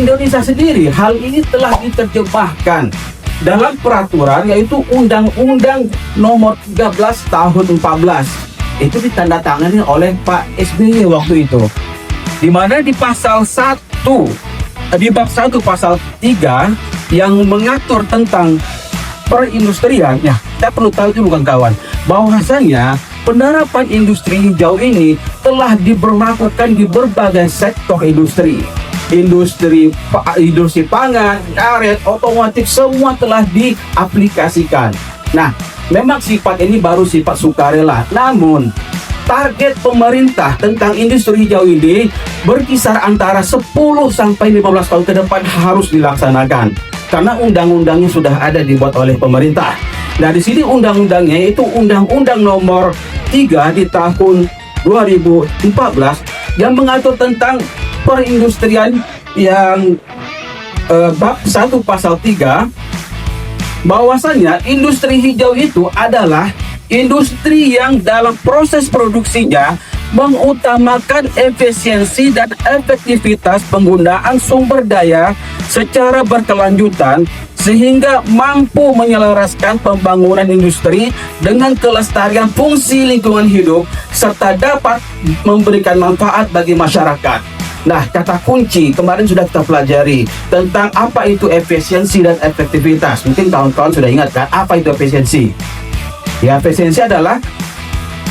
Indonesia sendiri hal ini telah diterjemahkan dalam peraturan, yaitu Undang-Undang Nomor 13 Tahun 14. Itu ditandatangani oleh Pak SBY waktu itu, di mana di pasal 1, di bab 1 pasal 3 yang mengatur tentang perindustrian. Ya, kita perlu tahu itu bukan kawan, bahwasanya penerapan industri hijau ini telah diberlakukan di berbagai sektor industri. Industri pangan, karet, otomotif, semua telah diaplikasikan. Nah, memang sifat ini baru sifat sukarela. Namun, target pemerintah tentang industri hijau ini berkisar antara 10 sampai 15 tahun ke depan harus dilaksanakan. Karena undang-undangnya sudah ada dibuat oleh pemerintah. Nah, di sini undang-undangnya itu Undang-Undang Nomor 3 di tahun 2014 yang mengatur tentang perindustrian yang bab 1 pasal 3, bahwasanya industri hijau itu adalah industri yang dalam proses produksinya mengutamakan efisiensi dan efektivitas penggunaan sumber daya secara berkelanjutan sehingga mampu menyelaraskan pembangunan industri dengan kelestarian fungsi lingkungan hidup serta dapat memberikan manfaat bagi masyarakat. Nah, kata kunci kemarin sudah kita pelajari tentang apa itu efisiensi dan efektivitas. Mungkin kawan-kawan sudah ingat kan apa itu efisiensi? Ya, efisiensi adalah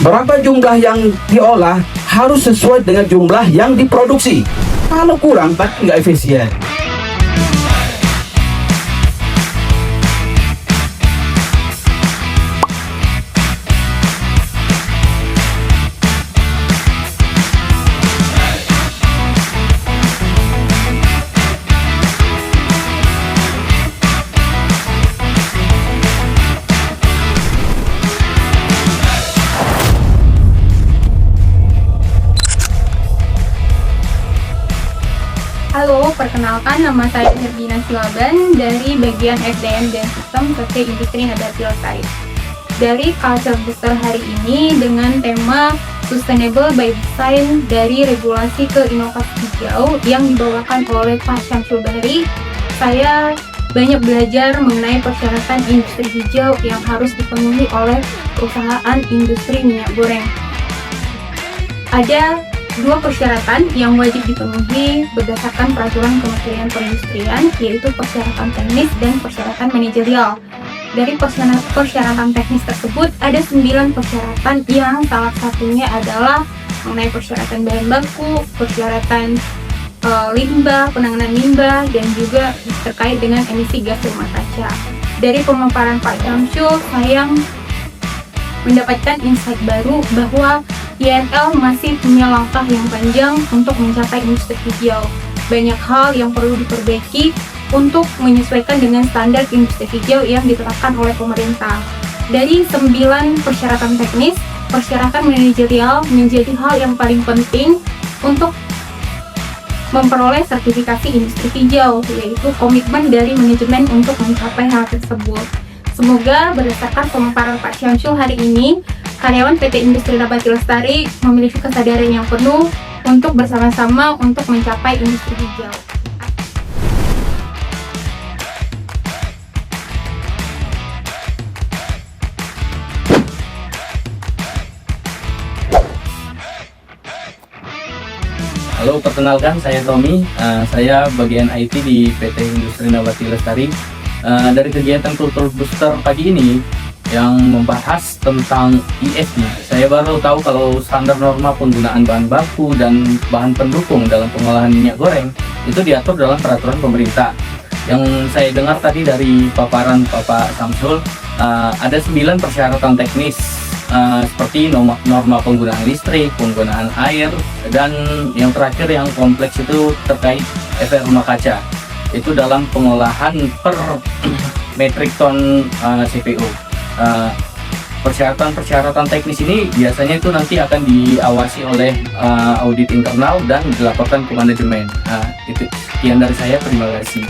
berapa jumlah yang diolah harus sesuai dengan jumlah yang diproduksi. Kalau kurang, berarti nggak efisien. Halo, perkenalkan nama saya Hergina Silaban dari bagian SDM dan Sistem PT Industri Nabati Lestari. Dari Culture Booster hari ini dengan tema Sustainable by Design dari Regulasi ke Inovasi Hijau yang dibawakan oleh Pak Syamsul Bahri, saya banyak belajar mengenai persyaratan industri hijau yang harus dipenuhi oleh perusahaan industri minyak goreng. Ada 2 persyaratan yang wajib dipenuhi berdasarkan peraturan Kementerian Perindustrian, yaitu persyaratan teknis dan persyaratan manajerial. Dari persyaratan teknis tersebut ada 9 persyaratan yang salah satunya adalah mengenai persyaratan bahan baku, persyaratan limbah, penanganan limbah, dan juga terkait dengan emisi gas rumah kaca. Dari pemaparan Pak Syamsul, saya mendapatkan insight baru bahwa INL masih punya langkah yang panjang untuk mencapai industri hijau. Banyak hal yang perlu diperbaiki untuk menyesuaikan dengan standar industri hijau yang ditetapkan oleh pemerintah. Dari 9 persyaratan teknis, persyaratan manajerial menjadi hal yang paling penting untuk memperoleh sertifikasi industri hijau, yaitu komitmen dari manajemen untuk mencapai hal tersebut. Semoga berdasarkan pemaparan Pak Syamsul hari ini, karyawan PT Industri Nabati Lestari memiliki kesadaran yang penuh untuk bersama-sama untuk mencapai industri hijau. Halo, perkenalkan saya Tommy. Saya bagian IT di PT Industri Nabati Lestari. Dari kegiatan Culture Booster pagi ini yang membahas tentang ESG, saya baru tahu kalau standar norma penggunaan bahan baku dan bahan pendukung dalam pengolahan minyak goreng itu diatur dalam peraturan pemerintah. Yang saya dengar tadi dari paparan Bapak Syamsul, ada 9 persyaratan teknis seperti norma penggunaan listrik, penggunaan air, dan yang terakhir yang kompleks itu terkait efek rumah kaca. Itu dalam pengolahan per metrik ton CPO. Persyaratan teknis ini biasanya itu nanti akan diawasi oleh audit internal dan dilaporkan ke manajemen. Itu sekian dari saya, terima kasih.